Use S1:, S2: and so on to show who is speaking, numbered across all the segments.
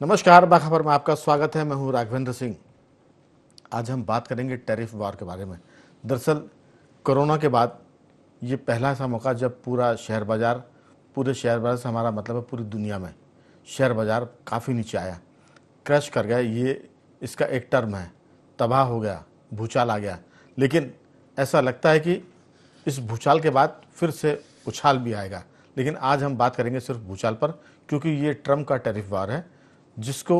S1: नमस्कार, बाखबर में आपका स्वागत है। मैं हूं राघवेंद्र सिंह। आज हम बात करेंगे टैरिफ वार के बारे में। दरअसल कोरोना के बाद ये पहला ऐसा मौका जब पूरे शेयर बाजार से हमारा मतलब है पूरी दुनिया में शेयर बाजार काफ़ी नीचे आया, क्रैश कर गया। ये इसका एक टर्म है, तबाह हो गया, भूचाल आ गया। लेकिन ऐसा लगता है कि इस भूचाल के बाद फिर से उछाल भी आएगा। लेकिन आज हम बात करेंगे सिर्फ भूचाल पर, क्योंकि ये ट्रम्प का टैरिफ वार है, जिसको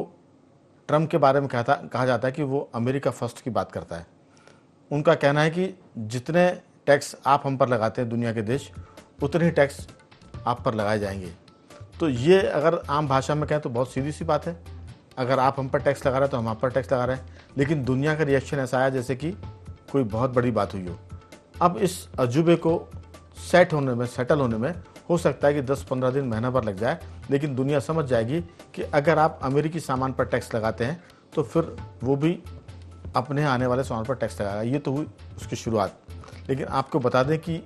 S1: ट्रम्प के बारे में कहा जाता है कि वो अमेरिका फर्स्ट की बात करता है। उनका कहना है कि जितने टैक्स आप हम पर लगाते हैं दुनिया के देश, उतने ही टैक्स आप पर लगाए जाएंगे। तो ये अगर आम भाषा में कहें तो बहुत सीधी सी बात है। अगर आप हम पर टैक्स लगा रहे हैं तो हम आप पर टैक्स लगा रहे हैं। लेकिन दुनिया का रिएक्शन ऐसा आया जैसे कि कोई बहुत बड़ी बात हुई हो। अब इस अजूबे को सेटल होने में हो सकता है कि 10-15 दिन, महीना भर लग जाए। लेकिन दुनिया समझ जाएगी कि अगर आप अमेरिकी सामान पर टैक्स लगाते हैं तो फिर वो भी अपने आने वाले सामान पर टैक्स लगाएगा। ये तो हुई उसकी शुरुआत। लेकिन आपको बता दें कि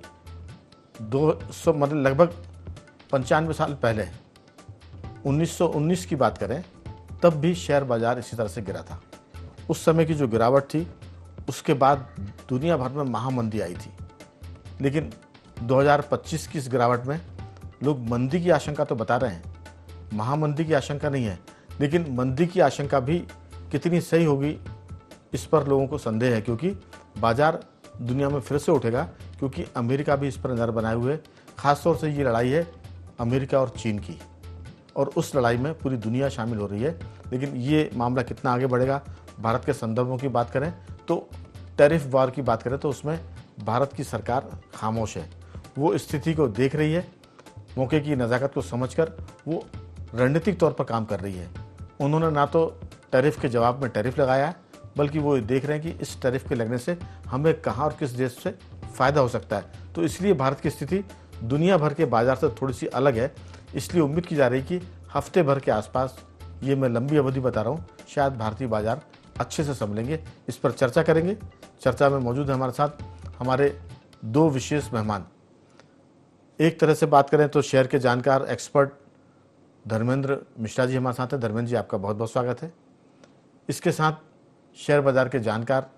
S1: 200 मतलब लगभग 95 साल पहले 1919 की बात करें, तब भी शेयर बाजार इसी तरह से गिरा था। उस समय की जो गिरावट थी, उसके बाद दुनिया भर में महामंदी आई थी। लेकिन 2025 की इस गिरावट में लोग मंदी की आशंका तो बता रहे हैं, महामंदी की आशंका नहीं है। लेकिन मंदी की आशंका भी कितनी सही होगी, इस पर लोगों को संदेह है। क्योंकि बाजार दुनिया में फिर से उठेगा, क्योंकि अमेरिका भी इस पर नज़र बनाए हुए। ख़ासतौर से ये लड़ाई है अमेरिका और चीन की, और उस लड़ाई में पूरी दुनिया शामिल हो रही है। लेकिन ये मामला कितना आगे बढ़ेगा, भारत के संदर्भों की बात करें तो, टैरिफ वार की बात करें तो उसमें भारत की सरकार खामोश है। वो स्थिति को देख रही है, मौके की नज़ाकत को समझकर वो रणनीतिक तौर पर काम कर रही है। उन्होंने ना तो टैरिफ के जवाब में टैरिफ लगाया है, बल्कि वो देख रहे हैं कि इस टैरिफ के लगने से हमें कहाँ और किस देश से फ़ायदा हो सकता है। तो इसलिए भारत की स्थिति दुनिया भर के बाजार से थोड़ी सी अलग है। इसलिए उम्मीद की जा रही कि हफ्ते भर के आसपास, ये मैं लंबी अवधि बता रहा हूँ, शायद भारतीय बाजार अच्छे से संभलेंगे। इस पर चर्चा करेंगे। चर्चा में मौजूद है हमारे साथ हमारे दो विशेष मेहमान। एक तरह से बात करें तो शेयर के जानकार एक्सपर्ट धर्मेंद्र मिश्रा जी हमारे साथ हैं। धर्मेंद्र जी, आपका बहुत बहुत स्वागत है। इसके साथ शेयर बाजार के जानकार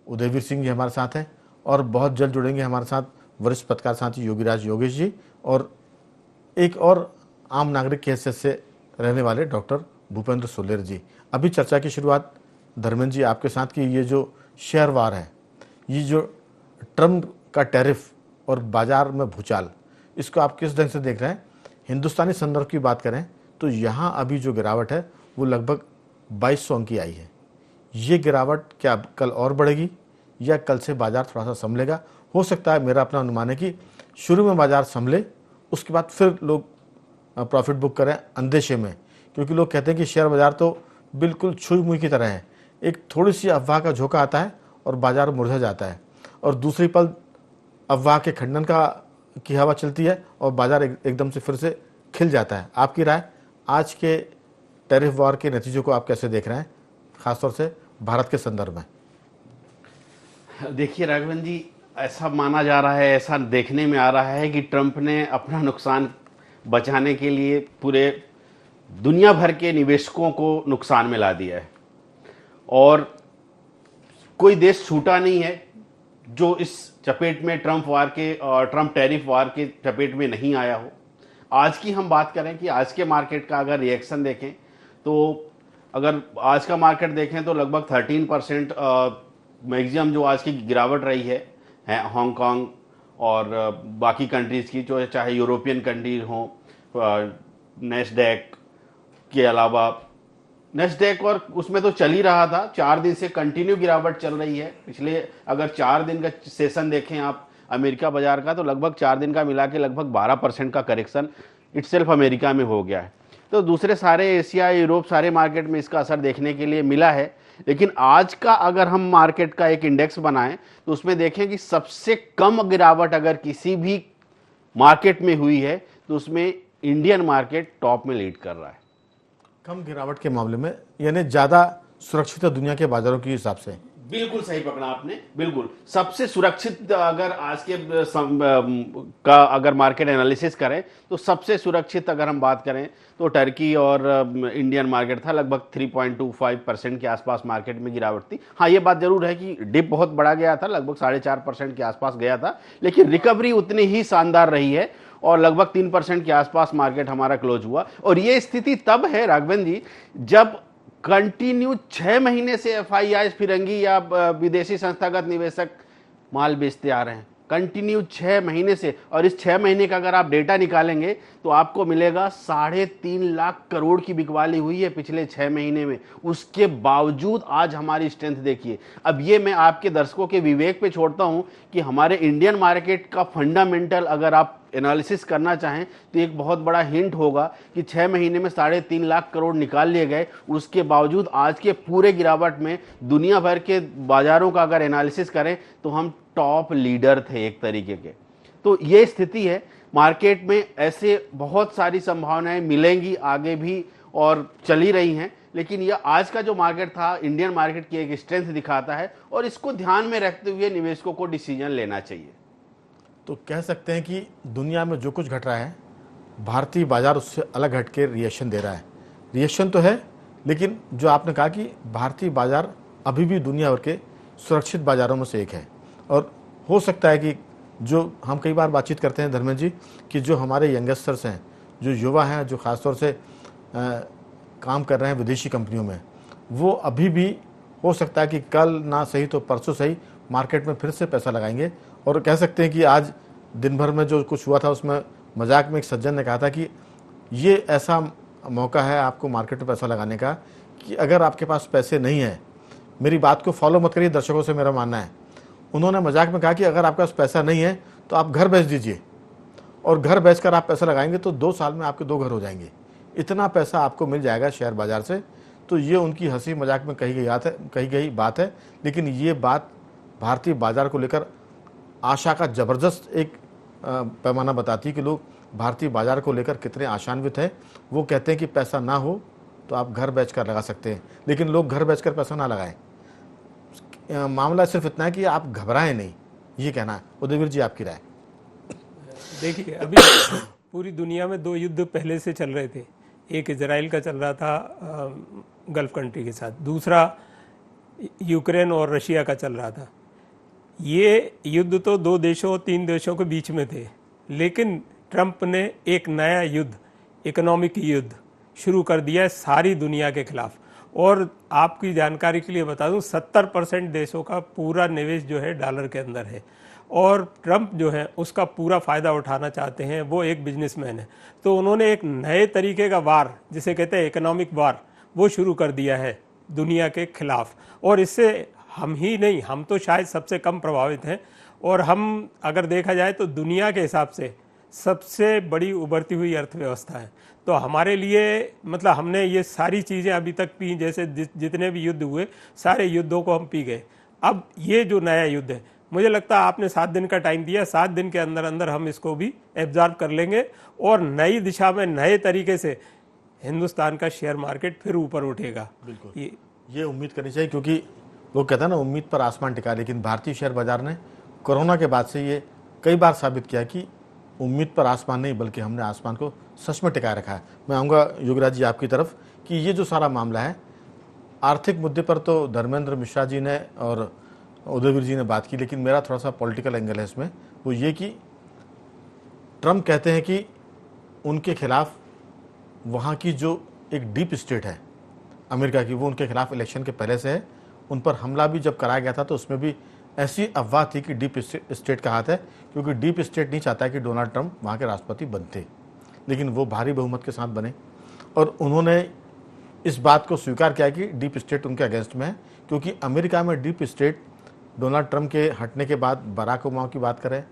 S1: उदयवीर सिंह जी हमारे साथ हैं, और बहुत जल्द जुड़ेंगे हमारे साथ वरिष्ठ पत्रकार साथी योगीराज योगेश जी, और एक और आम नागरिक की हैसियत से रहने वाले डॉक्टर भूपेंद्र सोलेर जी। अभी चर्चा की शुरुआत धर्मेंद्र जी आपके साथ की, ये जो शेयर वार है, ये जो ट्रम्प का टैरिफ और बाजार में भूचाल, इसको आप किस ढंग से देख रहे हैं? हिंदुस्तानी संदर्भ की बात करें तो यहाँ अभी जो गिरावट है वो लगभग 2200 अंक की आई है। ये गिरावट क्या कल और बढ़ेगी, या कल से बाजार थोड़ा सा संभलेगा? हो सकता है, मेरा अपना अनुमान है कि शुरू में बाजार संभले, उसके बाद फिर लोग प्रॉफिट बुक करें अंदेशे में। क्योंकि लोग कहते हैं कि शेयर बाजार तो बिल्कुल छुई मुई की तरह है, एक थोड़ी सी अफवाह का झोंका आता है और बाजार मुरझा जाता है, और दूसरी पल अफवाह के खंडन की हवा चलती है और बाजार एकदम से फिर से खिल जाता है। आपकी राय, आज के टैरिफ वॉर के नतीजों को आप कैसे देख रहे हैं, खासतौर से भारत के संदर्भ में?
S2: देखिए राघवेंद्र जी, ऐसा माना जा रहा है, ऐसा देखने में आ रहा है कि ट्रंप ने अपना नुकसान बचाने के लिए पूरे दुनिया भर के निवेशकों को नुकसान में ला दिया है, और कोई देश छूटा नहीं है जो इस चपेट में ट्रंप टैरिफ वार के चपेट में नहीं आया हो। आज की हम बात करें कि आज के मार्केट का अगर रिएक्शन देखें तो, अगर आज का मार्केट देखें तो लगभग 13% मैक्सिमम जो आज की गिरावट रही है हांगकांग और बाकी कंट्रीज़ की, जो चाहे यूरोपियन कंट्रीज हों, नेस्डैक के अलावा नेस्डैक, और उसमें तो चल ही रहा था। 4 दिन से कंटिन्यू गिरावट चल रही है। पिछले अगर 4 दिन का सेशन देखें आप अमेरिका बाजार का, तो लगभग 4 दिन का मिला के लगभग 12% का करेक्शन इटसेल्फ अमेरिका में हो गया है। तो दूसरे सारे एशिया, यूरोप, सारे मार्केट में इसका असर देखने के लिए मिला है। लेकिन आज का अगर हम मार्केट का एक इंडेक्स बनाएं तो उसमें देखें कि सबसे कम गिरावट अगर किसी भी मार्केट में हुई है तो उसमें इंडियन मार्केट टॉप में लीड कर रहा है।
S1: कम गिरावट के मामले में, यानी ज़्यादा सुरक्षित है दुनिया के बाजारों के हिसाब से?
S2: बिल्कुल सही पकड़ा आपने। बिल्कुल सबसे सुरक्षित, अगर आज के का अगर मार्केट एनालिसिस करें तो सबसे सुरक्षित अगर हम बात करें तो टर्की और इंडियन मार्केट था। लगभग 3.25% के आसपास मार्केट में गिरावट थी। हाँ, ये बात जरूर है कि डिप बहुत बड़ा गया था, लगभग 4.5% के आसपास गया था, लेकिन रिकवरी उतनी ही शानदार रही है और लगभग 3% के आसपास मार्केट हमारा क्लोज हुआ। और ये स्थिति तब है राघवेंद्र जी जब कंटिन्यू 6 महीने से एफआईआई फिरंगी या विदेशी संस्थागत निवेशक माल बेचते आ रहे हैं, कंटिन्यू 6 महीने से। और इस 6 महीने का अगर आप डेटा निकालेंगे तो आपको मिलेगा 3.5 लाख करोड़ की बिकवाली हुई है पिछले 6 महीने में। उसके बावजूद आज हमारी स्ट्रेंथ देखिए। अब ये मैं आपके दर्शकों के विवेक पे छोड़ता हूं कि हमारे इंडियन मार्केट का फंडामेंटल अगर आप एनालिसिस करना चाहें तो एक बहुत बड़ा हिंट होगा कि 6 महीने में 3.5 लाख करोड़ निकाल लिए गए। उसके बावजूद आज के पूरे गिरावट में दुनिया भर के बाजारों का अगर एनालिसिस करें तो हम टॉप लीडर थे एक तरीके के। तो ये स्थिति है मार्केट में। ऐसे बहुत सारी संभावनाएं मिलेंगी आगे भी और चली रही हैं, लेकिन यह आज का जो मार्केट था इंडियन मार्केट की एक स्ट्रेंथ दिखाता है और इसको ध्यान में रखते हुए निवेशकों को डिसीजन लेना चाहिए।
S1: तो कह सकते हैं कि दुनिया में जो कुछ घट रहा है भारतीय बाजार उससे अलग हट के रिएक्शन दे रहा है। रिएक्शन तो है, लेकिन जो आपने कहा कि भारतीय बाजार अभी भी दुनिया भर के सुरक्षित बाजारों में से एक है। और हो सकता है कि जो हम कई बार बातचीत करते हैं धर्मेंद्र जी कि जो हमारे यंगस्टर्स हैं, जो युवा हैं, जो ख़ासतौर से काम कर रहे हैं विदेशी कंपनियों में, वो अभी भी हो सकता है कि कल ना सही तो परसों सही मार्केट में फिर से पैसा लगाएंगे। और कह सकते हैं कि आज दिन भर में जो कुछ हुआ था उसमें मजाक में एक सज्जन ने कहा था कि ये ऐसा मौका है आपको मार्केट में पैसा लगाने का कि अगर आपके पास पैसे नहीं है, मेरी बात को फॉलो मत करिए, दर्शकों से मेरा मानना है, उन्होंने मजाक में कहा कि अगर आपके पास पैसा नहीं है तो आप घर बेच दीजिए और घर बेचकर आप पैसा लगाएंगे तो 2 साल में आपके 2 घर हो जाएंगे। इतना पैसा आपको मिल जाएगा शेयर बाजार से। तो ये उनकी हंसी मजाक में कही गई बात है, लेकिन ये बात भारतीय बाजार को लेकर आशा का ज़बरदस्त एक पैमाना बताती है कि लोग भारतीय बाजार को लेकर कितने आशान्वित हैं। वो कहते हैं कि पैसा ना हो तो आप घर बेचकर लगा सकते हैं, लेकिन लोग घर बेचकर पैसा ना लगाएं। मामला सिर्फ इतना है कि आप घबराएं नहीं, ये कहना है। उदयवीर जी, आपकी राय?
S3: देखिए, अभी पूरी दुनिया में 2 युद्ध पहले से चल रहे थे। एक इजराइल का चल रहा था गल्फ कंट्री के साथ, दूसरा यूक्रेन और रशिया का चल रहा था। ये युद्ध तो 2 देशों 3 देशों के बीच में थे, लेकिन ट्रंप ने एक नया युद्ध, इकोनॉमिक युद्ध शुरू कर दिया है सारी दुनिया के खिलाफ। और आपकी जानकारी के लिए बता दूं, 70% देशों का पूरा निवेश जो है डॉलर के अंदर है और ट्रंप जो है उसका पूरा फ़ायदा उठाना चाहते हैं। वो एक बिजनेसमैन है, तो उन्होंने एक नए तरीके का वार, जिसे कहते हैं इकोनॉमिक वार, वो शुरू कर दिया है दुनिया के खिलाफ। और इससे हम ही नहीं, हम तो शायद सबसे कम प्रभावित हैं। और हम अगर देखा जाए तो दुनिया के हिसाब से सबसे बड़ी उभरती हुई अर्थव्यवस्था है। तो हमारे लिए मतलब हमने ये सारी चीज़ें अभी तक पी, जैसे जितने भी युद्ध हुए सारे युद्धों को हम पी गए। अब ये जो नया युद्ध है, मुझे लगता है आपने 7 दिन का टाइम दिया, 7 दिन के अंदर अंदर हम इसको भी एब्जॉर्ब कर लेंगे और नई दिशा में नए तरीके से हिंदुस्तान का शेयर मार्केट फिर ऊपर उठेगा।
S1: बिल्कुल ये उम्मीद करनी चाहिए, क्योंकि लोग कहते हैं ना उम्मीद पर आसमान टिका, लेकिन भारतीय शेयर बाजार ने कोरोना के बाद से ये कई बार साबित किया कि उम्मीद पर आसमान नहीं बल्कि हमने आसमान को सच में टिकाए रखा है। मैं आऊँगा योगराज जी आपकी तरफ कि ये जो सारा मामला है आर्थिक मुद्दे पर तो धर्मेंद्र मिश्रा जी ने और उदयवीर जी ने बात की, लेकिन मेरा थोड़ा सा पॉलिटिकल एंगल है इसमें। वो ये कि ट्रंप कहते हैं कि उनके खिलाफ वहाँ की जो एक डीप स्टेट है अमेरिका की, वो उनके खिलाफ इलेक्शन के पहले से है। उन पर हमला भी जब कराया गया था तो उसमें भी ऐसी अफवाह थी कि डीप स्टेट का हाथ है, क्योंकि डीप स्टेट नहीं चाहता कि डोनाल्ड ट्रंप वहाँ के राष्ट्रपति बनते, लेकिन वो भारी बहुमत के साथ बने। और उन्होंने इस बात को स्वीकार किया कि डीप स्टेट उनके अगेंस्ट में है, क्योंकि अमेरिका में डीप स्टेट डोनाल्ड ट्रंप के हटने के बाद बराक ओबामा की बात करें,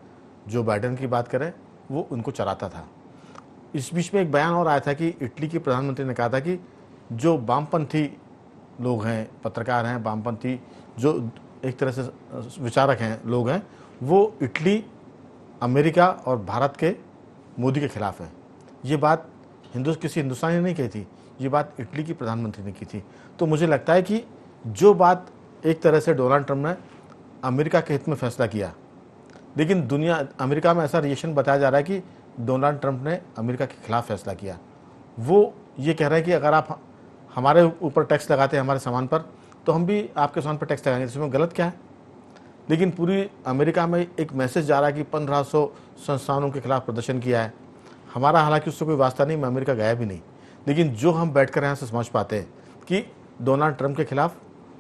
S1: जो बाइडेन की बात करें, वो उनको चलाता था। इस बीच में एक बयान और आया था कि इटली के प्रधानमंत्री ने कहा था कि जो वामपंथी लोग हैं, पत्रकार हैं, वामपंथी जो एक तरह से विचारक हैं लोग हैं, वो इटली, अमेरिका और भारत के मोदी के खिलाफ हैं। ये बात किसी हिंदुस्तानी ने नहीं कही थी, ये बात इटली की प्रधानमंत्री ने की थी। तो मुझे लगता है कि जो बात एक तरह से डोनाल्ड ट्रंप ने अमेरिका के हित में फैसला किया, लेकिन अमेरिका में ऐसा रिएक्शन बताया जा रहा है कि डोनाल्ड ट्रंप ने अमेरिका के खिलाफ फैसला किया। वो ये कह रहे हैं कि अगर आप हमारे ऊपर टैक्स लगाते हैं हमारे सामान पर, तो हम भी आपके सामान पर टैक्स लगाएंगे, इसमें गलत क्या है। लेकिन पूरी अमेरिका में एक मैसेज जा रहा है कि 1500 संस्थानों के खिलाफ प्रदर्शन किया है। हमारा हालांकि उससे कोई वास्ता नहीं, मैं अमेरिका गया भी नहीं, लेकिन जो हम बैठकर यहाँ से समझ पाते हैं कि डोनाल्ड ट्रंप के खिलाफ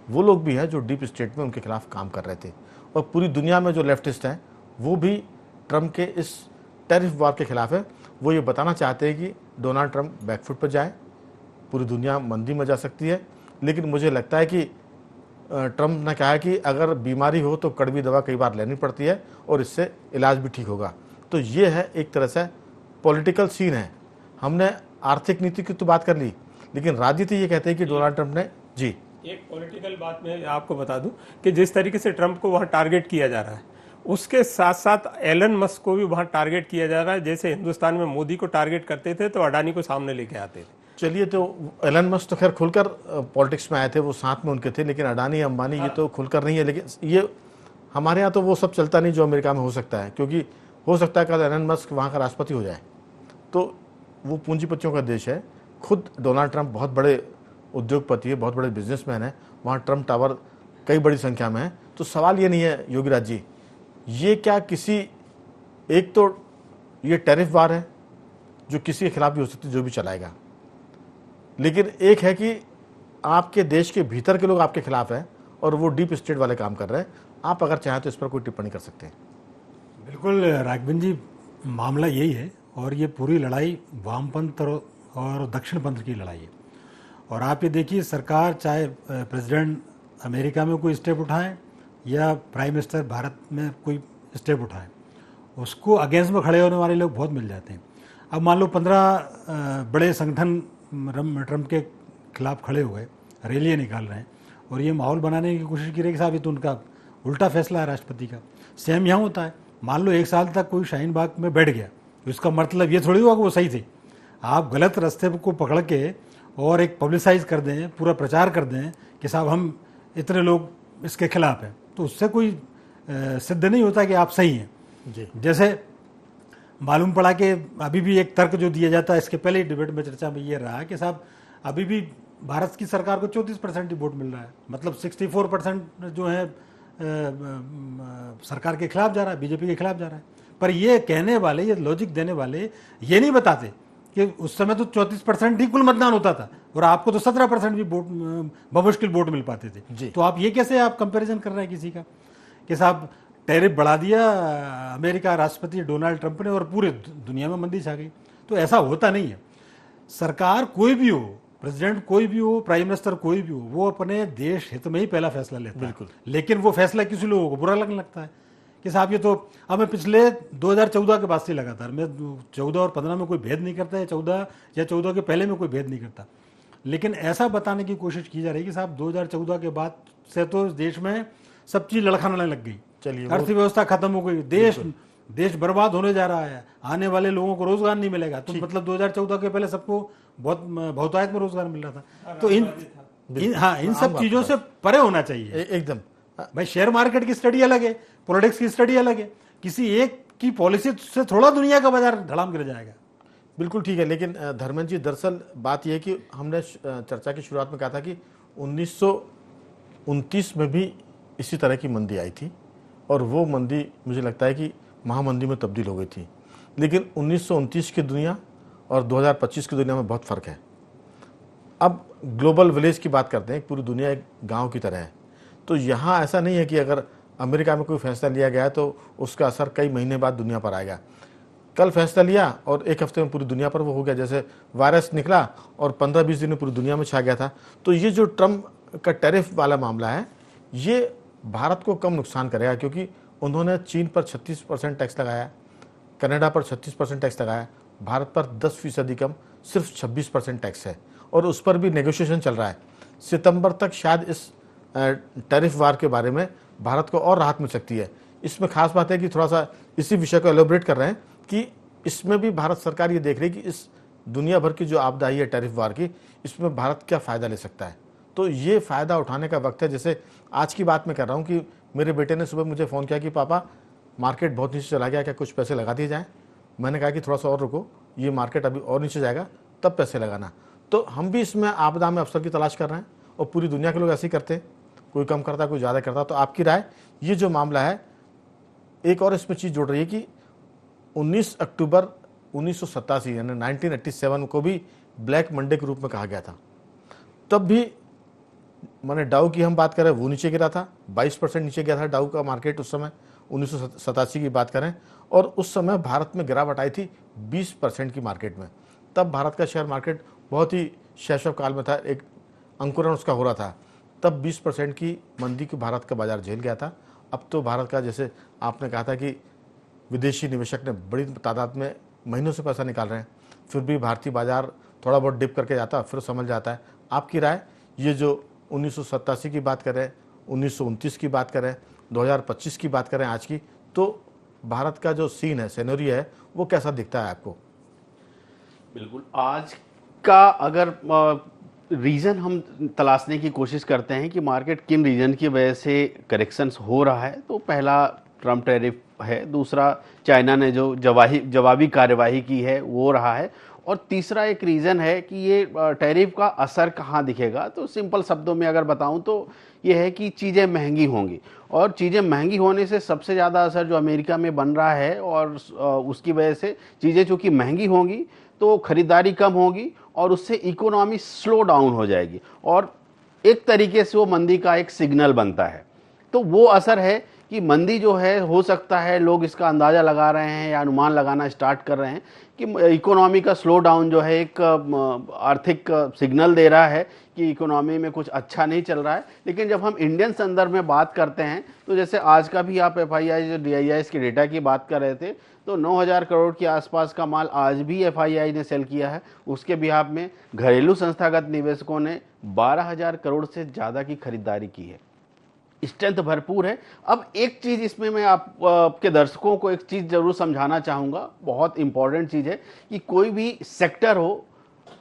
S1: वो लोग भी हैं जो डीप स्टेट में उनके खिलाफ काम कर रहे थे, और पूरी दुनिया में जो लेफ्टिस्ट हैं वो भी ट्रंप के इस टैरिफ वॉर के खिलाफ है। वो ये बताना चाहते हैं कि डोनाल्ड ट्रंप बैकफुट पर जाए, पूरी दुनिया मंदी में जा सकती है। लेकिन मुझे लगता है कि ट्रंप ने कहा है कि अगर बीमारी हो तो कड़वी दवा कई बार लेनी पड़ती है और इससे इलाज भी ठीक होगा। तो ये है एक तरह से पॉलिटिकल सीन है। हमने आर्थिक नीति की तो बात कर ली, लेकिन राजनीति ये कहते हैं कि डोनाल्ड ट्रंप ने जी
S3: एक पॉलिटिकल बात मैं आपको बता दूं कि जिस तरीके से ट्रंप को वहां टारगेट किया जा रहा है, उसके साथ साथ एलन मस्क को भी वहां टारगेट किया जा रहा है। जैसे हिंदुस्तान में मोदी को टारगेट करते थे तो अडानी को सामने लेके आते थे।
S1: चलिए, तो एलन मस्क तो खैर खुलकर पॉलिटिक्स में आए थे, वो साथ में उनके थे, लेकिन अडानी अंबानी ये तो खुलकर नहीं है। लेकिन ये हमारे यहाँ तो वो सब चलता नहीं जो अमेरिका में हो सकता है, क्योंकि हो सकता है कल एलन मस्क वहाँ का राष्ट्रपति हो जाए। तो वो पूंजीपतियों का देश है। खुद डोनाल्ड ट्रंप बहुत बड़े उद्योगपति है, बहुत बड़े बिजनेसमैन है, वहाँ ट्रंप टावर कई बड़ी संख्या में है। तो सवाल ये नहीं है योगीराज जी, ये क्या किसी एक तो ये टैरिफ वार है जो किसी के खिलाफ भी हो सकती है, जो भी चलाएगा, लेकिन एक है कि आपके देश के भीतर के लोग आपके खिलाफ हैं और वो डीप स्टेट वाले काम कर रहे हैं। आप अगर चाहें तो इस पर कोई टिप्पणी कर सकते हैं।
S4: बिल्कुल राघवन जी, मामला यही है, और ये पूरी लड़ाई वामपंथ और दक्षिणपंथ की लड़ाई है। और आप ये देखिए, सरकार चाहे प्रेसिडेंट अमेरिका में कोई स्टेप उठाएं या प्राइम मिनिस्टर भारत में कोई स्टेप उठाएं, उसको अगेंस्ट में खड़े होने वाले लोग बहुत मिल जाते हैं। अब मान लो 15 बड़े संगठन ट्रंप के खिलाफ खड़े हुए, रैलियाँ निकाल रहे हैं और ये माहौल बनाने की कोशिश की रही कि साहब ये तो उनका उल्टा फैसला है राष्ट्रपति का। सेम यहाँ होता है, मान लो 1 साल तक कोई शाहीन बाग में बैठ गया, इसका मतलब ये थोड़ी हुआ कि वो सही थे। आप गलत रास्ते को पकड़ के और एक पब्लिसाइज कर दें, पूरा प्रचार कर दें कि साहब हम इतने लोग इसके खिलाफ हैं, तो उससे कोई सिद्ध नहीं होता कि आप सही हैं
S1: जी।
S4: जैसे मालूम पड़ा कि अभी भी एक तर्क जो दिया जाता है, इसके पहले ही डिबेट में चर्चा में ये रहा कि साहब अभी भी भारत की सरकार को 34% ही वोट मिल रहा है, मतलब 64% जो है सरकार के खिलाफ जा रहा है, बीजेपी के खिलाफ जा रहा है। पर ये कहने वाले, ये लॉजिक देने वाले ये नहीं बताते कि उस समय तो 34% ही कुल मतदान होता था और आपको तो 17% भी वोट बमुश्किल वोट मिल पाते थे। तो आप ये कैसे आप कंपैरिजन कर रहे हैं किसी का कि साहब टैरिफ बढ़ा दिया अमेरिका राष्ट्रपति डोनाल्ड ट्रंप ने और पूरे दुनिया में मंदी छा गई। तो ऐसा होता नहीं है। सरकार कोई भी हो, प्रेसिडेंट कोई भी हो, प्राइम मिनिस्टर कोई भी हो, वो अपने देश हित में ही पहला फैसला लेता है। लेकिन वो फैसला किसी लोगों को बुरा लगने लगता है कि साहब ये तो हमें पिछले 2014 के बाद से लगातार, मैं 14 और 15 में कोई भेद नहीं करता है, 14 के पहले में कोई भेद नहीं करता, लेकिन ऐसा बताने की कोशिश की जा रही है कि साहब 2014 के बाद से तो देश में सब चीज लड़खड़ाने लग गई, अर्थव्यवस्था खत्म हो गई, देश बर्बाद होने जा रहा है, आने वाले लोगों को रोजगार नहीं मिलेगा। तो मतलब 2014 के पहले सबको बहुतायत में रोजगार मिल रहा था। तो इन सब चीजों से परे होना चाहिए
S1: एकदम।
S4: भाई शेयर मार्केट की स्टडी अलग है, पॉलिटिक्स की स्टडी अलग है, किसी एक की पॉलिसी से थोड़ा दुनिया का बाजार धड़ाम गिर जाएगा।
S1: बिल्कुल ठीक है, लेकिन धर्मेंद्र जी, दरअसल बात यह है कि हमने चर्चा की शुरुआत में कहा था कि 1929 में भी इसी तरह की मंदी आई थी और वो मंदी मुझे लगता है कि महामंदी में तब्दील हो गई थी। लेकिन 1929 की दुनिया और 2025 की दुनिया में बहुत फ़र्क है। अब ग्लोबल विलेज की बात करते हैं, पूरी दुनिया एक गांव की तरह है। तो यहाँ ऐसा नहीं है कि अगर अमेरिका में कोई फैसला लिया गया तो उसका असर कई महीने बाद दुनिया पर आएगा। कल फैसला लिया और 1 हफ्ते में पूरी दुनिया पर वो हो गया, जैसे वायरस निकला और 15-20 दिन में पूरी दुनिया में छा गया था। तो ये जो ट्रंप का टैरिफ वाला मामला है, ये भारत को कम नुकसान करेगा, क्योंकि उन्होंने चीन पर 36% टैक्स लगाया, कनाडा पर 36% टैक्स लगाया, भारत पर 10% कम, सिर्फ 26% टैक्स है और उस पर भी नेगोशिएशन चल रहा है। सितंबर तक शायद इस टैरिफ वार के बारे में भारत को और राहत मिल सकती है। इसमें खास बात है कि थोड़ा सा इसी विषय को एलोबरेट कर रहे हैं कि इसमें भी भारत सरकार ये देख रही है कि इस दुनिया भर की जो आपदा आई है टैरिफ वार की, इसमें भारत क्या फ़ायदा ले सकता है। तो ये फ़ायदा उठाने का वक्त है। जैसे आज की बात मैं कर रहा हूँ कि मेरे बेटे ने सुबह मुझे फ़ोन किया कि पापा मार्केट बहुत नीचे चला गया, क्या कुछ पैसे लगा दिए जाएँ? मैंने कहा कि थोड़ा सा और रुको, ये मार्केट अभी और नीचे जाएगा तब पैसे लगाना। तो हम भी इसमें आपदा में अवसर की तलाश कर रहे हैं और पूरी दुनिया के लोग ऐसे ही करते हैं, कोई कम करता है, कोई ज़्यादा करता है। तो आपकी राय, ये जो मामला है, एक और इसमें चीज़ जुड़ रही है कि 19 अक्टूबर 1987 यानी 1987 को भी ब्लैक मंडे के रूप में कहा गया था। तब भी माने डाउ की हम बात करें, वो नीचे गिरा था, 22% नीचे गया था डाउ का मार्केट उस समय, 1987 की बात करें। और उस समय भारत में गिरावट आई थी 20% की मार्केट में। तब भारत का शेयर मार्केट बहुत ही शैशव काल में था, एक अंकुरण उसका हो रहा था। तब 20% की मंदी को भारत का बाजार झेल गया था। अब तो भारत का, जैसे आपने कहा था कि विदेशी निवेशक ने बड़ी तादाद में महीनों से पैसा निकाल रहे हैं, फिर भी भारतीय बाजार थोड़ा बहुत डिप करके जाता है, फिर संभल जाता है। आपकी राय, ये जो 1987 की बात करें, 1929 की बात करें, 2025 की बात करें आज की, तो भारत का जो सीन है, सिनेरियो है, वो कैसा दिखता है आपको?
S2: बिल्कुल, आज का अगर रीज़न हम तलाशने की कोशिश करते हैं कि मार्केट किन रीज़न की वजह से करेक्शंस हो रहा है, तो पहला ट्रम्प टैरिफ है, दूसरा चाइना ने जो जवाबी कार्यवाही की है वो रहा है, और तीसरा एक रीज़न है कि ये टैरिफ का असर कहाँ दिखेगा। तो सिंपल शब्दों में अगर बताऊं तो ये है कि चीज़ें महंगी होंगी, और चीज़ें महंगी होने से सबसे ज़्यादा असर जो अमेरिका में बन रहा है, और उसकी वजह से चीज़ें चूँकि महंगी होंगी तो खरीदारी कम होगी और उससे इकोनॉमी स्लो डाउन हो जाएगी, और एक तरीके से वो मंदी का एक सिग्नल बनता है। तो वो असर है कि मंदी जो है, हो सकता है लोग इसका अंदाज़ा लगा रहे हैं या अनुमान लगाना स्टार्ट कर रहे हैं कि इकोनॉमी का स्लो डाउन जो है एक आर्थिक सिग्नल दे रहा है कि इकोनॉमी में कुछ अच्छा नहीं चल रहा है। लेकिन जब हम इंडियन संदर्भ में बात करते हैं, तो जैसे आज का भी आप FII जो DIIs के डेटा की बात कर रहे थे, तो 9,000 करोड़ के आसपास का माल आज भी FII ने सेल किया है। उसके बिहाफ में घरेलू संस्थागत निवेशकों ने 12,000 करोड़ से ज़्यादा की खरीदारी की है। स्ट्रेंथ भरपूर है। अब एक चीज़ इसमें मैं आपके दर्शकों को एक चीज़ जरूर समझाना चाहूँगा, बहुत इंपॉर्टेंट चीज़ है कि कोई भी सेक्टर हो,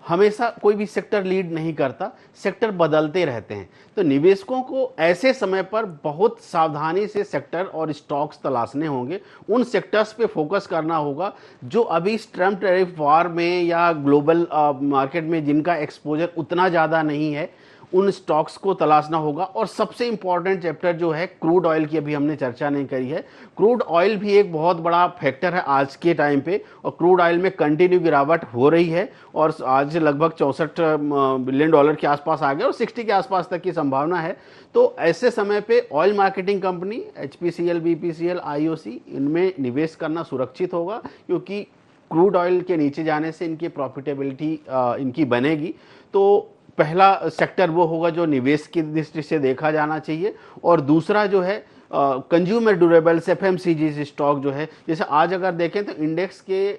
S2: हमेशा कोई भी सेक्टर लीड नहीं करता, सेक्टर बदलते रहते हैं। तो निवेशकों को ऐसे समय पर बहुत सावधानी से सेक्टर और स्टॉक्स तलाशने होंगे, उन सेक्टर्स पे फोकस करना होगा जो अभी ट्रम्प टैरिफ वार में या ग्लोबल मार्केट में जिनका एक्सपोजर उतना ज़्यादा नहीं है, उन स्टॉक्स को तलाशना होगा। और सबसे इंपॉर्टेंट चैप्टर जो है क्रूड ऑयल की, अभी हमने चर्चा नहीं करी है। क्रूड ऑयल भी एक बहुत बड़ा फैक्टर है आज के टाइम पे, और क्रूड ऑयल में कंटिन्यू गिरावट हो रही है, और आज लगभग 64 बिलियन डॉलर के आसपास आ गया, और 60 के आसपास तक की संभावना है। तो ऐसे समय पे oil marketing company HPCL, BPCL, IOC, इनमें निवेश करना सुरक्षित होगा, क्योंकि क्रूड ऑयल के नीचे जाने से इनकी प्रॉफिटेबिलिटी इनकी बनेगी। तो पहला सेक्टर वो होगा जो निवेश की दृष्टि से देखा जाना चाहिए। और दूसरा जो है कंज्यूमर ड्यूरेबल्स, FMCG स्टॉक जो है, जैसे आज अगर देखें तो इंडेक्स के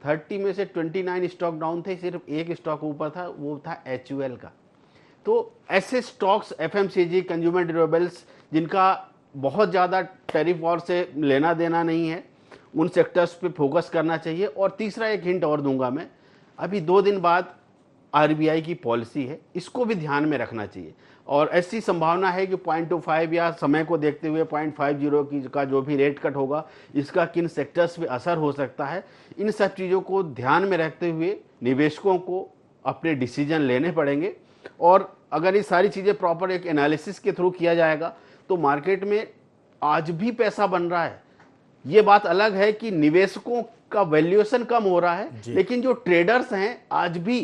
S2: 30 में से 29 स्टॉक डाउन थे, सिर्फ एक स्टॉक ऊपर था, वो था HUL का। तो ऐसे स्टॉक्स FMCG, कंज्यूमर ड्यूरेबल्स, जिनका बहुत ज़्यादा टैरिफ वॉर से लेना देना नहीं है, उन सेक्टर्स पे फोकस करना चाहिए। और तीसरा एक हिंट और दूंगा मैं, अभी 2 दिन बाद RBI की पॉलिसी है, इसको भी ध्यान में रखना चाहिए। और ऐसी संभावना है कि 0.25 या समय को देखते हुए 0.50 की का जो भी रेट कट होगा, इसका किन सेक्टर्स पे असर हो सकता है, इन सब चीज़ों को ध्यान में रखते हुए निवेशकों को अपने डिसीजन लेने पड़ेंगे। और अगर ये सारी चीज़ें प्रॉपर एक एनालिसिस के थ्रू किया जाएगा, तो मार्केट में आज भी पैसा बन रहा है। ये बात अलग है कि निवेशकों का वैल्यूएशन कम हो रहा है, लेकिन जो ट्रेडर्स हैं आज भी,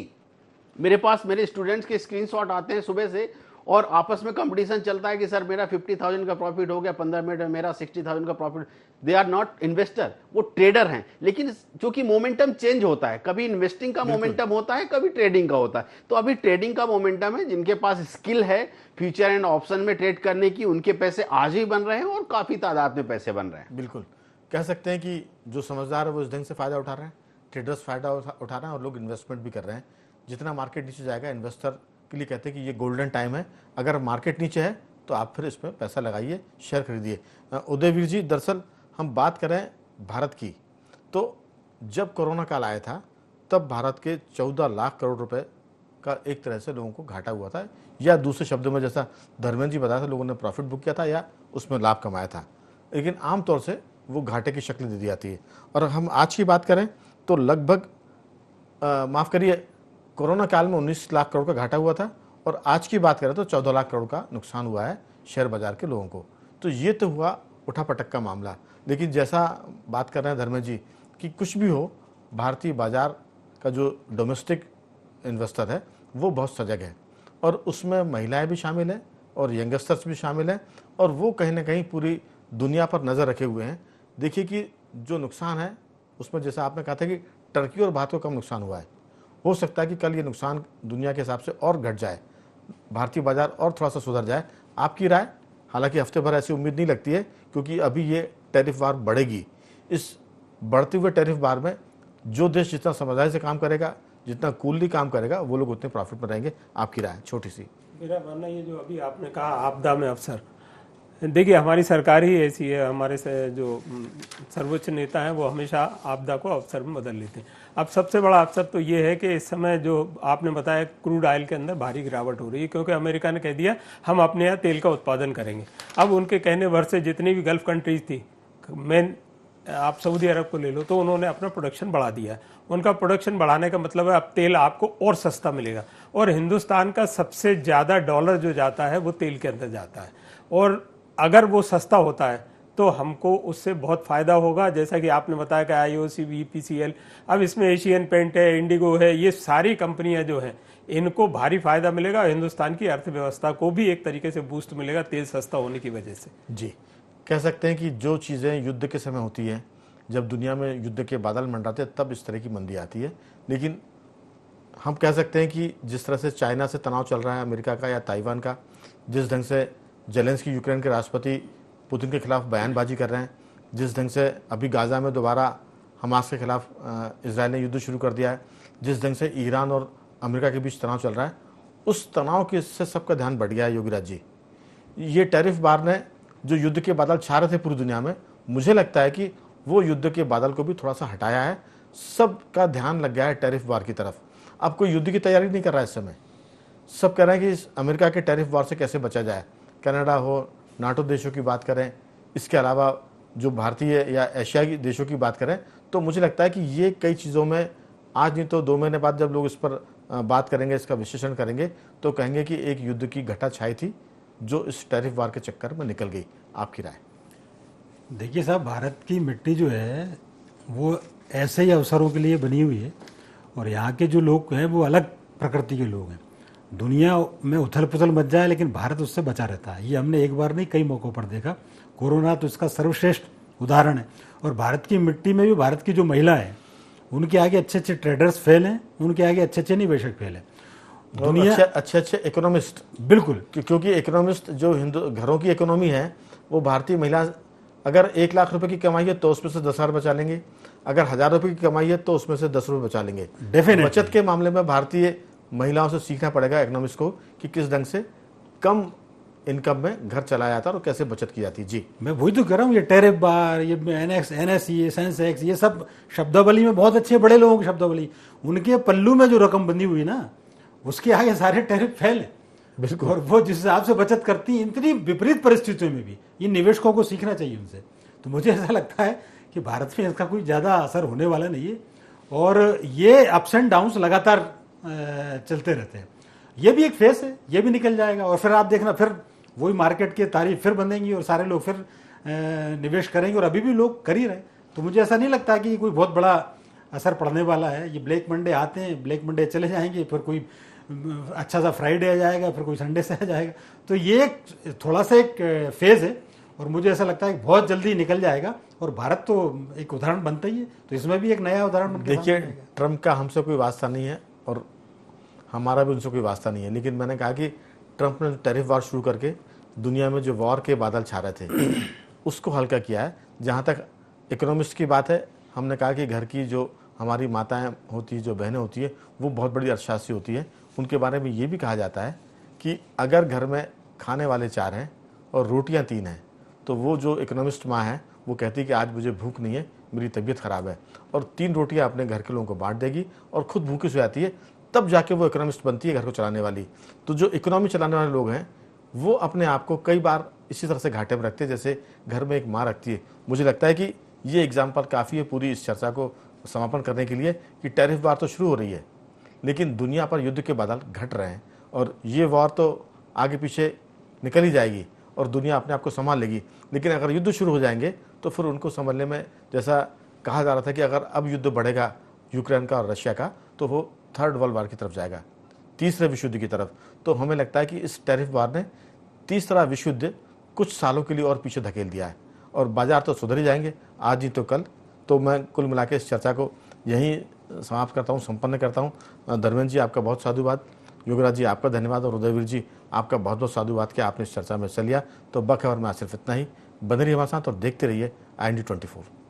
S2: मेरे पास मेरे स्टूडेंट्स के स्क्रीनशॉट आते हैं सुबह से, और आपस में कंपटीशन चलता है कि सर मेरा 50,000 का प्रॉफिट हो गया, 15 मिनट में मेरा 60,000 का profit. They are not investor, वो ट्रेडर हैं। लेकिन चूंकि मोमेंटम चेंज होता है, कभी इन्वेस्टिंग का मोमेंटम होता है, कभी ट्रेडिंग का होता है। तो अभी ट्रेडिंग का मोमेंटम है, जिनके पास स्किल है फ्यूचर एंड ऑप्शन में ट्रेड करने की, उनके पैसे आज ही बन रहे हैं, और काफ़ी तादाद में पैसे बन रहे हैं।
S1: बिल्कुल कह सकते हैं कि जो समझदार है वो इस ढंग से फ़ायदा उठा रहे हैं, ट्रेडर्स फ़ायदा उठा रहे हैं, और लोग इन्वेस्टमेंट भी कर रहे हैं। जितना मार्केट नीचे जाएगा, इन्वेस्टर के लिए कहते हैं कि ये गोल्डन टाइम है, अगर मार्केट नीचे है तो आप फिर इसमें पैसा लगाइए, शेयर खरीदिए। उदयवीर जी, दरअसल हम बात करें भारत की, तो जब कोरोना काल आया था तब भारत के 14 लाख करोड़ रुपए का एक तरह से लोगों को घाटा हुआ था, या दूसरे शब्दों में जैसा धर्मेंद्र जी बताया था, लोगों ने प्रॉफिट बुक किया था या उसमें लाभ कमाया था, लेकिन आमतौर से वो घाटे की शक्ल दे दी जाती है। और हम आज की बात करें तो लगभग माफ़ करिए, कोरोना काल में 19 लाख करोड़ का घाटा हुआ था, और आज की बात करें तो 14 लाख करोड़ का नुकसान हुआ है शेयर बाजार के लोगों को। तो ये तो हुआ उठापटक का मामला। लेकिन जैसा बात कर रहे हैं धर्मेंद्र जी कि कुछ भी हो, भारतीय बाजार का जो डोमेस्टिक इन्वेस्टर है वो बहुत सजग है, और उसमें महिलाएं भी शामिल हैं और यंगस्टर्स भी शामिल हैं, और वो कहीं ना कहीं पूरी दुनिया पर नज़र रखे हुए हैं। देखिए कि जो नुकसान है उसमें जैसा आपने कहा था कि टर्की और भारत को कम नुकसान हुआ है, हो सकता है कि कल ये नुकसान दुनिया के हिसाब से और घट जाए, भारतीय बाजार और थोड़ा सा सुधर जाए। आपकी राय? हालांकि हफ्ते भर ऐसी उम्मीद नहीं लगती है, क्योंकि अभी ये टैरिफ वार बढ़ेगी। इस बढ़ते हुए टैरिफ वार में जो देश जितना समझदारी से काम करेगा, जितना कूलली काम करेगा, वो लोग उतने प्रॉफिट में रहेंगे। आपकी राय छोटी सी?
S3: मेरा मानना ये जो अभी आपने कहा आपदा में अवसर, देखिए हमारी सरकार ही ऐसी है, हमारे से जो सर्वोच्च नेता हैं वो हमेशा आपदा को अवसर में बदल लेते हैं। अब सबसे बड़ा अवसर तो ये है कि इस समय जो आपने बताया क्रूड ऑयल के अंदर भारी गिरावट हो रही है, क्योंकि अमेरिका ने कह दिया हम अपने यहाँ तेल का उत्पादन करेंगे। अब उनके कहने भर से जितनी भी गल्फ कंट्रीज थी, मेन आप सऊदी अरब को ले लो, तो उन्होंने अपना प्रोडक्शन बढ़ा दिया है। उनका प्रोडक्शन बढ़ाने का मतलब है अब तेल आपको और सस्ता मिलेगा, और हिंदुस्तान का सबसे ज़्यादा डॉलर जो जाता है वो तेल के अंदर जाता है, और अगर वो सस्ता होता है तो हमको उससे बहुत फ़ायदा होगा। जैसा कि आपने बताया कि IOC, BPCL, अब इसमें एशियन पेंट है, इंडिगो है, ये सारी कंपनियां जो हैं इनको भारी फायदा मिलेगा, और हिंदुस्तान की अर्थव्यवस्था को भी एक तरीके से बूस्ट मिलेगा तेल सस्ता होने की वजह से।
S1: जी, कह सकते हैं कि जो चीज़ें युद्ध के समय होती हैं, जब दुनिया में युद्ध के बादल मंडराते हैं, तब इस तरह की मंदी आती है। लेकिन हम कह सकते हैं कि जिस तरह से चाइना से तनाव चल रहा है, अमेरिका का या ताइवान का, जिस ढंग से जेलेंस्की यूक्रेन के राष्ट्रपति पुतिन के खिलाफ बयानबाजी कर रहे हैं, जिस ढंग से अभी गाज़ा में दोबारा हमास के खिलाफ इजराइल ने युद्ध शुरू कर दिया है, जिस ढंग से ईरान और अमेरिका के बीच तनाव चल रहा है, उस तनाव के से सबका ध्यान बढ़ गया है योगीराज जी। ये टैरिफ वार ने जो युद्ध के बादल छा रहे थे पूरी दुनिया में, मुझे लगता है कि वो युद्ध के बादल को भी थोड़ा सा हटाया है। सबका ध्यान लग गया है टैरिफ वार की तरफ। अब कोई युद्ध की तैयारी नहीं कर रहा है इस समय। सब कह रहे हैं कि इस अमेरिका के टैरिफ वार से कैसे बचा जाए। कनाडा हो, नाटो देशों की बात करें, इसके अलावा जो भारतीय या एशियाई देशों की बात करें, तो मुझे लगता है कि ये कई चीज़ों में आज नहीं तो 2 महीने बाद जब लोग इस पर बात करेंगे, इसका विश्लेषण करेंगे, तो कहेंगे कि एक युद्ध की घटा छाई थी जो इस टैरिफ वार के चक्कर में निकल गई। आपकी राय?
S4: देखिए साहब, भारत की मिट्टी जो है वो ऐसे ही अवसरों के लिए बनी हुई है, और यहाँ के जो लोग हैं वो अलग प्रकृति के लोग हैं। दुनिया में उथल पुथल मच जाए लेकिन भारत उससे बचा रहता है। ये हमने एक बार नहीं कई मौक़ों पर देखा। कोरोना तो इसका सर्वश्रेष्ठ उदाहरण है। और भारत की मिट्टी में भी भारत की जो महिला है उनके आगे अच्छे अच्छे ट्रेडर्स फेल हैं, उनके आगे अच्छे अच्छे निवेशक फेल हैं।
S1: दुनिया अच्छे अच्छे इकोनॉमिस्ट,
S4: बिल्कुल,
S1: क्योंकि इकोनॉमिस्ट जो हिंदू घरों की इकोनॉमी है, वो भारतीय महिला अगर 1 लाख रुपए की कमाई है तो उसमें से 10,000 बचा लेंगे, अगर 1,000 रुपए की कमाई है तो उसमें से 10 रुपये बचा लेंगे।
S4: डेफिनेटली
S1: बचत के मामले में भारतीय महिलाओं से सीखना पड़ेगा इकोनॉमिक्स को कि किस ढंग से कम इनकम में घर चलाया जाता है और कैसे बचत की जाती है। जी,
S4: मैं वही तो कह रहा हूँ, ये टैरिफ बार, ये NSE, सेंसेक्स, ये सब शब्दावली में बहुत अच्छे बड़े लोगों की शब्दावली, उनके पल्लू में जो रकम बंधी हुई ना, उसके आगे सारे टैरिफ फेल है।
S1: बिल्कुल।
S4: और वो जिस हिसाब से बचत करती है, इतनी विपरीत परिस्थितियों में भी ये निवेशकों को सीखना चाहिए उनसे। तो मुझे ऐसा लगता है कि भारत में इसका कोई ज़्यादा असर होने वाला नहीं है, और ये अप्स एंड डाउन्स लगातार चलते रहते हैं। ये भी एक फेस है, ये भी निकल जाएगा, और फिर आप देखना फिर वही मार्केट की तारीफ फिर बंधेंगी और सारे लोग फिर निवेश करेंगे, और अभी भी लोग कर ही रहे। तो मुझे ऐसा नहीं लगता कि कोई बहुत बड़ा असर पड़ने वाला है। ये ब्लैक मंडे आते हैं, ब्लैक मंडे चले जाएंगे, फिर कोई अच्छा सा फ्राइडे आ जाएगा, फिर कोई संडे से आ जाएगा। तो ये थोड़ा सा एक फेज है, और मुझे ऐसा लगता है कि बहुत जल्दी निकल जाएगा, और भारत तो एक उदाहरण बनता ही है, तो इसमें भी एक नया उदाहरण बनता है।
S1: देखिए, ट्रम्प का हमसे कोई वास्ता नहीं है और हमारा भी उनसे कोई वास्ता नहीं है, लेकिन मैंने कहा कि ट्रम्प ने टैरिफ वार शुरू करके दुनिया में जो वॉर के बादल छा रहे थे उसको हल्का किया है। जहाँ तक इकोनॉमिस्ट की बात है, हमने कहा कि घर की जो हमारी माताएं होती है, जो बहनें होती है, वो बहुत बड़ी अर्थशास्त्री होती है। उनके बारे में ये भी कहा जाता है कि अगर घर में खाने वाले 4 हैं और रोटियां 3 हैं, तो वो जो इकोनॉमिस्ट माँ है वो कहती है कि आज मुझे भूख नहीं है, मेरी तबीयत ख़राब है, और 3 रोटियां अपने घर के लोगों को बांट देगी और खुद भूखी सो जाती है। तब जाके वो इकोनॉमिस्ट बनती है घर को चलाने वाली। तो जो इकोनॉमी चलाने वाले लोग हैं वो अपने आप को कई बार इसी तरह से घाटे में रखते हैं जैसे घर में एक माँ रखती है। मुझे लगता है कि ये एग्जाम्पल काफ़ी है पूरी इस चर्चा को समापन करने के लिए कि टैरिफ वार तो शुरू हो रही है, लेकिन दुनिया पर युद्ध के बादल घट रहे हैं और ये वॉर तो आगे पीछे निकल ही जाएगी और दुनिया अपने आप को संभाल लेगी। लेकिन अगर युद्ध शुरू हो जाएंगे तो फिर उनको संभालने में, जैसा कहा जा रहा था कि अगर अब युद्ध बढ़ेगा यूक्रेन का और रशिया का, तो वो थर्ड वर्ल्ड वार की तरफ जाएगा, तीसरे विश्व युद्ध की तरफ। तो हमें लगता है कि इस टैरिफ वार ने तीसरा विश्व युद्ध कुछ सालों के लिए और पीछे धकेल दिया है और बाजार तो सुधर ही जाएंगे आज ही तो कल। तो मैं कुल मिला के इस चर्चा को यहीं समाप्त करता हूँ, संपन्न करता हूँ। धर्मेंद्र जी आपका बहुत साधुवाद, योगराज जी आपका धन्यवाद और उदयवीर जी आपका बहुत बहुत साधुवाद कि आपने इस चर्चा में हिस्सा लिया। तो बखबर में आज सिर्फ इतना ही। बने रहिए हमारे साथ और देखते रहिए IND24।